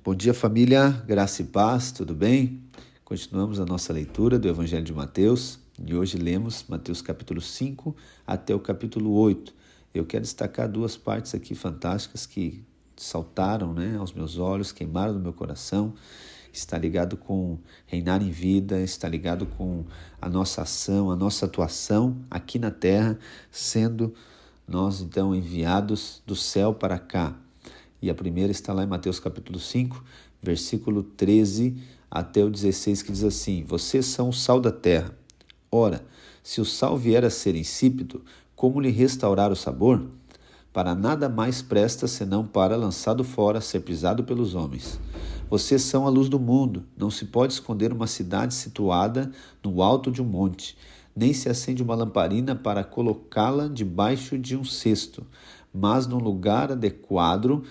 Bom dia, família, graça e paz, tudo bem? Continuamos a nossa leitura do Evangelho de Mateus e hoje lemos Mateus capítulo 5 até o capítulo 8. Eu quero destacar duas partes aqui fantásticas que saltaram, aos meus olhos, queimaram no meu coração. Está ligado com reinar em vida, está ligado com a nossa ação, a nossa atuação aqui na terra, sendo nós então enviados do céu para cá. E a primeira está lá em Mateus capítulo 5, versículo 13 até o 16, que diz assim: Vocês são o sal da terra. Ora, se o sal vier a ser insípido, como lhe restaurar o sabor? Para nada mais presta senão para, lançado fora, ser pisado pelos homens. Vocês são a luz do mundo. Não se pode esconder uma cidade situada no alto de um monte, nem se acende uma lamparina para colocá-la debaixo de um cesto, mas num lugar adequado,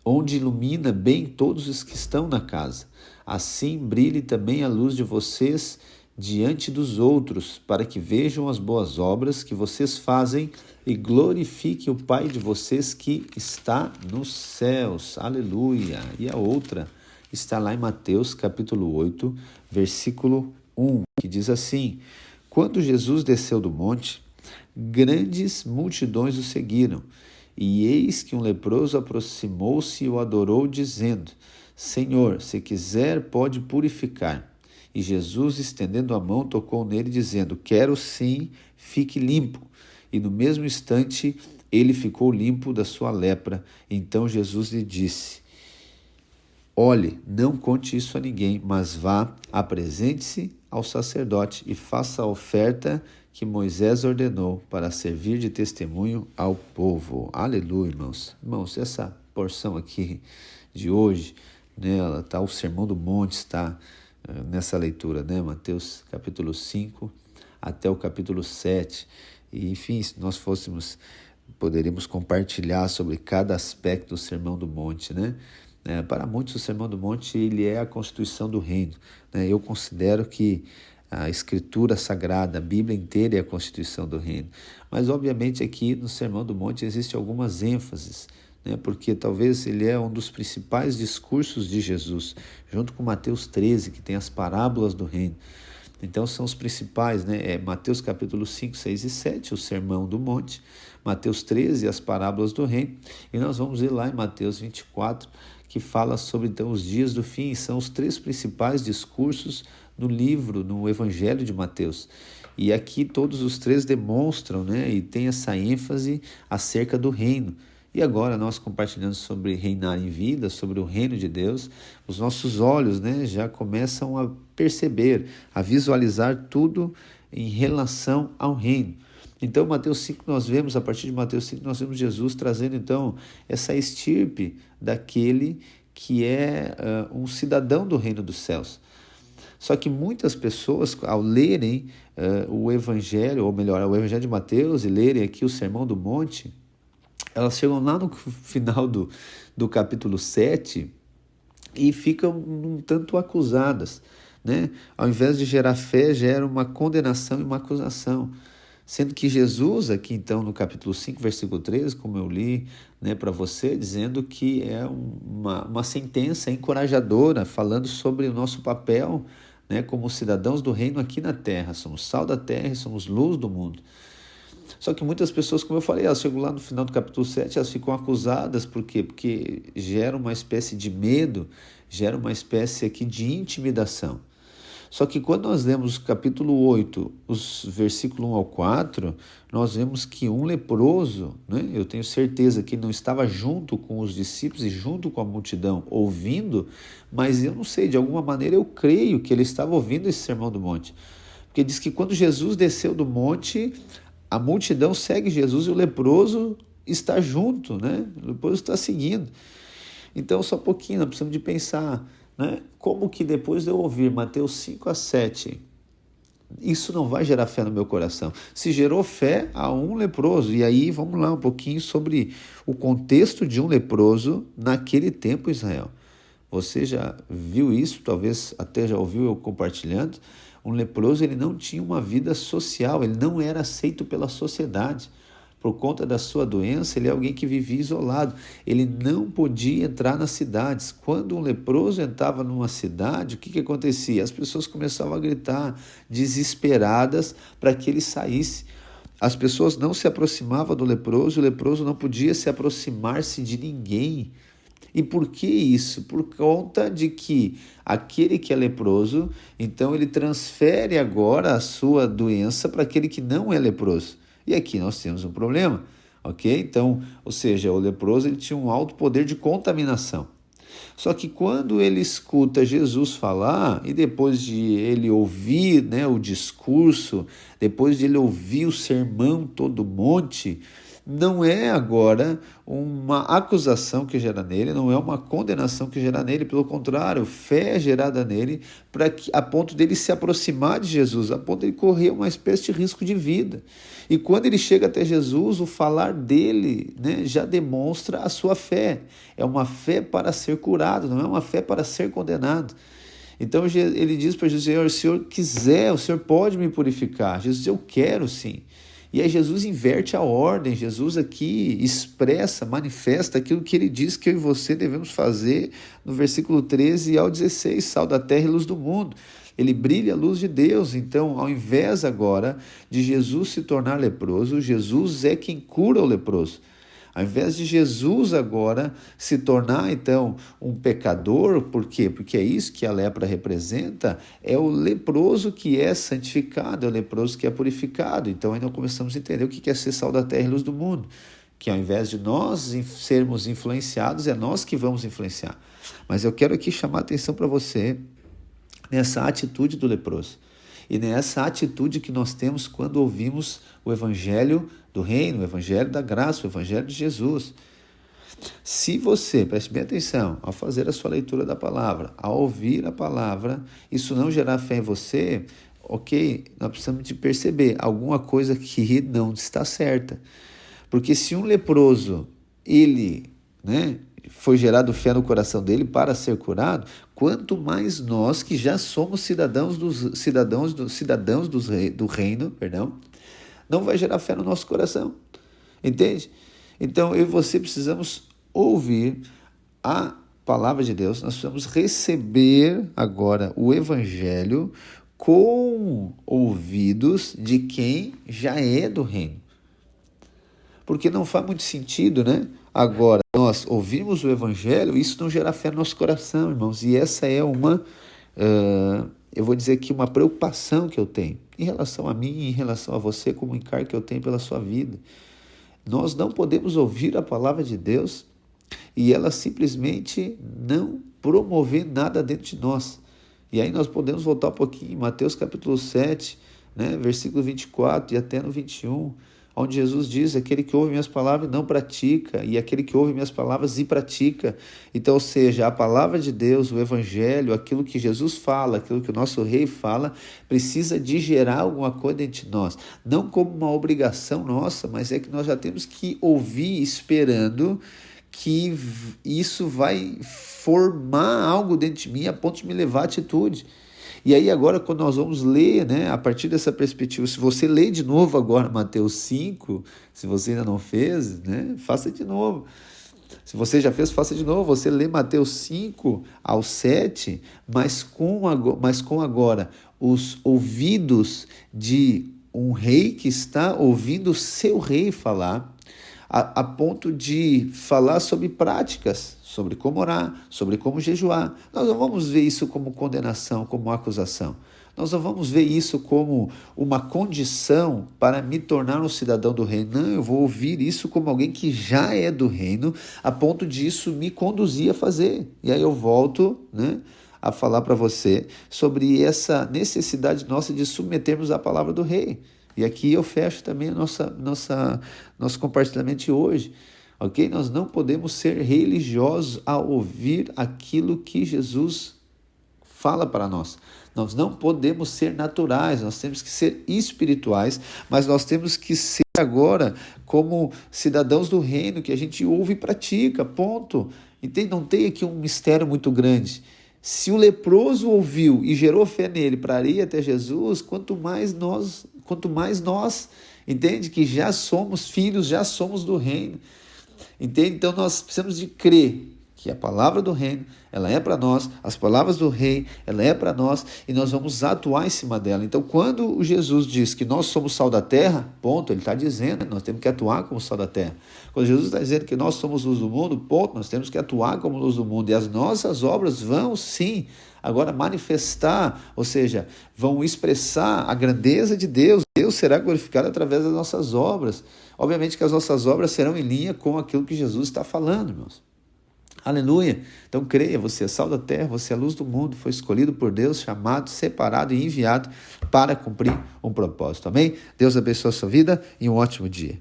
onde ilumina bem todos os que estão na casa. Assim brilhe também a luz de vocês diante dos outros, para que vejam as boas obras que vocês fazem e glorifiquem o Pai de vocês que está nos céus. Aleluia! E a outra está lá em Mateus capítulo 8, versículo 1, que diz assim: Quando Jesus desceu do monte, grandes multidões o seguiram. E eis que um leproso aproximou-se e o adorou, dizendo: Senhor, se quiser, pode purificar. E Jesus, estendendo a mão, tocou nele, dizendo: Quero sim, fique limpo. E no mesmo instante ele ficou limpo da sua lepra. Então Jesus lhe disse: Olhe, não conte isso a ninguém, mas vá, apresente-se ao sacerdote e faça a oferta que Moisés ordenou para servir de testemunho ao povo. Aleluia, irmãos. Irmãos, essa porção aqui de hoje, nela está o Sermão do Monte, está nessa leitura, Mateus capítulo 5 até o capítulo 7. E, enfim, se nós poderíamos compartilhar sobre cada aspecto do Sermão do Monte, Para muitos, o Sermão do Monte ele é a constituição do reino. Eu considero que a Escritura Sagrada, a Bíblia inteira é a constituição do reino. Mas, obviamente, aqui no Sermão do Monte existem algumas ênfases, porque talvez ele é um dos principais discursos de Jesus, junto com Mateus 13, que tem as parábolas do reino. Então, são os principais, Mateus capítulo 5, 6 e 7, o Sermão do Monte, Mateus 13, as parábolas do reino, e nós vamos ir lá em Mateus 24, que fala sobre então os dias do fim. São os três principais discursos no livro, no Evangelho de Mateus. E aqui todos os três demonstram, e tem essa ênfase acerca do reino. E agora nós compartilhando sobre reinar em vida, sobre o reino de Deus, os nossos olhos, já começam a perceber, a visualizar tudo em relação ao reino. Então, Mateus 5 a partir de Mateus 5, nós vemos Jesus trazendo então essa estirpe daquele que é um cidadão do reino dos céus. Só que muitas pessoas, ao lerem o Evangelho, ou melhor, o Evangelho de Mateus e lerem aqui o Sermão do Monte, elas chegam lá no final do capítulo 7 e ficam um tanto acusadas, Ao invés de gerar fé, gera uma condenação e uma acusação. Sendo que Jesus, aqui então no capítulo 5, versículo 13, como eu li para você, dizendo que é uma sentença encorajadora, falando sobre o nosso papel como cidadãos do reino aqui na terra. Somos sal da terra e somos luz do mundo. Só que muitas pessoas, como eu falei, elas chegam lá no final do capítulo 7, elas ficam acusadas. Por quê? Porque gera uma espécie de medo, gera uma espécie aqui de intimidação. Só que quando nós lemos o capítulo 8, os versículos 1 ao 4, nós vemos que um leproso, eu tenho certeza que não estava junto com os discípulos e junto com a multidão ouvindo, mas eu não sei, de alguma maneira eu creio que ele estava ouvindo esse Sermão do Monte. Porque diz que quando Jesus desceu do monte, a multidão segue Jesus e o leproso está junto, O leproso está seguindo. Então, só um pouquinho, nós precisamos de pensar, como que depois de eu ouvir Mateus 5 a 7, isso não vai gerar fé no meu coração? Se gerou fé a um leproso, e aí vamos lá um pouquinho sobre o contexto de um leproso naquele tempo em Israel. Você já viu isso, talvez até já ouviu eu compartilhando. Um leproso, ele não tinha uma vida social, ele não era aceito pela sociedade. Por conta da sua doença, ele é alguém que vivia isolado. Ele não podia entrar nas cidades. Quando um leproso entrava numa cidade, o que acontecia? As pessoas começavam a gritar, desesperadas, para que ele saísse. As pessoas não se aproximavam do leproso, o leproso não podia se aproximar-se de ninguém. E por que isso? Por conta de que aquele que é leproso, então ele transfere agora a sua doença para aquele que não é leproso. E aqui nós temos um problema, ok? Então, ou seja, o leproso ele tinha um alto poder de contaminação. Só que quando ele escuta Jesus falar, e depois de ele ouvir, né, o discurso, depois de ele ouvir o sermão todo monte, não é agora uma acusação que gera nele, não é uma condenação que gera nele, pelo contrário, fé é gerada nele a ponto dele se aproximar de Jesus, a ponto de ele correr uma espécie de risco de vida. E quando ele chega até Jesus, o falar dele, né, já demonstra a sua fé. É uma fé para ser curado, não é uma fé para ser condenado. Então ele diz para Jesus: se o Senhor quiser, o Senhor pode me purificar. Jesus diz: eu quero sim. E aí Jesus inverte a ordem, Jesus aqui expressa, manifesta aquilo que ele diz que eu e você devemos fazer no versículo 13 ao 16, sal da terra e luz do mundo. Ele brilha a luz de Deus. Então, ao invés agora de Jesus se tornar leproso, Jesus é quem cura o leproso. Ao invés de Jesus agora se tornar, então, um pecador, por quê? Porque é isso que a lepra representa, é o leproso que é santificado, é o leproso que é purificado. Então, aí nós começamos a entender o que é ser sal da terra e luz do mundo, que ao invés de nós sermos influenciados, é nós que vamos influenciar. Mas eu quero aqui chamar a atenção para você nessa atitude do leproso. E nessa atitude que nós temos quando ouvimos o evangelho do reino, o evangelho da graça, o evangelho de Jesus. Se você, preste bem atenção, ao fazer a sua leitura da palavra, ao ouvir a palavra, isso não gerar fé em você, ok, nós precisamos de perceber alguma coisa que não está certa. Porque se um leproso, ele, foi gerado fé no coração dele para ser curado, quanto mais nós que já somos cidadãos do reino, não vai gerar fé no nosso coração, entende? Então eu e você precisamos ouvir a palavra de Deus, nós precisamos receber agora o evangelho com ouvidos de quem já é do reino. Porque não faz muito sentido, agora nós ouvimos o evangelho e isso não gerar fé no nosso coração, irmãos. E essa é eu vou dizer aqui, uma preocupação que eu tenho em relação a mim e em relação a você, como encargo que eu tenho pela sua vida. Nós não podemos ouvir a palavra de Deus e ela simplesmente não promover nada dentro de nós. E aí nós podemos voltar um pouquinho em Mateus capítulo 7, versículo 24 e até no 21, onde Jesus diz: aquele que ouve minhas palavras e não pratica, e aquele que ouve minhas palavras e pratica. Então, ou seja, a palavra de Deus, o evangelho, aquilo que Jesus fala, aquilo que o nosso rei fala, precisa de gerar alguma coisa dentro de nós. Não como uma obrigação nossa, mas é que nós já temos que ouvir esperando que isso vai formar algo dentro de mim a ponto de me levar à atitude. E aí agora, quando nós vamos ler, a partir dessa perspectiva, se você ler de novo agora Mateus 5, se você ainda não fez, faça de novo. Se você já fez, faça de novo. Você lê Mateus 5 ao 7, mas com agora os ouvidos de um rei que está ouvindo o seu rei falar, a ponto de falar sobre práticas, sobre como orar, sobre como jejuar. Nós não vamos ver isso como condenação, como acusação. Nós não vamos ver isso como uma condição para me tornar um cidadão do reino. Não, eu vou ouvir isso como alguém que já é do reino, a ponto disso me conduzir a fazer. E aí eu volto, a falar para você sobre essa necessidade nossa de submetermos à palavra do rei. E aqui eu fecho também nosso compartilhamento de hoje. Ok? Nós não podemos ser religiosos ao ouvir aquilo que Jesus fala para nós. Nós não podemos ser naturais, nós temos que ser espirituais, mas nós temos que ser agora como cidadãos do reino, que a gente ouve e pratica, ponto. Entende? Não tem aqui um mistério muito grande. Se o leproso ouviu e gerou fé nele para ir até Jesus, quanto mais nós Entende que já somos filhos, já somos do reino. Entende? Então nós precisamos de crer que a palavra do reino, ela é para nós, as palavras do rei, ela é para nós, e nós vamos atuar em cima dela. Então, quando o Jesus diz que nós somos sal da terra, ponto, ele está dizendo, nós temos que atuar como sal da terra. Quando Jesus está dizendo que nós somos luz do mundo, ponto, nós temos que atuar como luz do mundo, e as nossas obras vão, sim, agora manifestar, ou seja, vão expressar a grandeza de Deus. Deus será glorificado através das nossas obras. Obviamente que as nossas obras serão em linha com aquilo que Jesus está falando, irmãos. Aleluia! Então creia, você é sal da terra, você é a luz do mundo, foi escolhido por Deus, chamado, separado e enviado para cumprir um propósito. Amém? Deus abençoe a sua vida e um ótimo dia.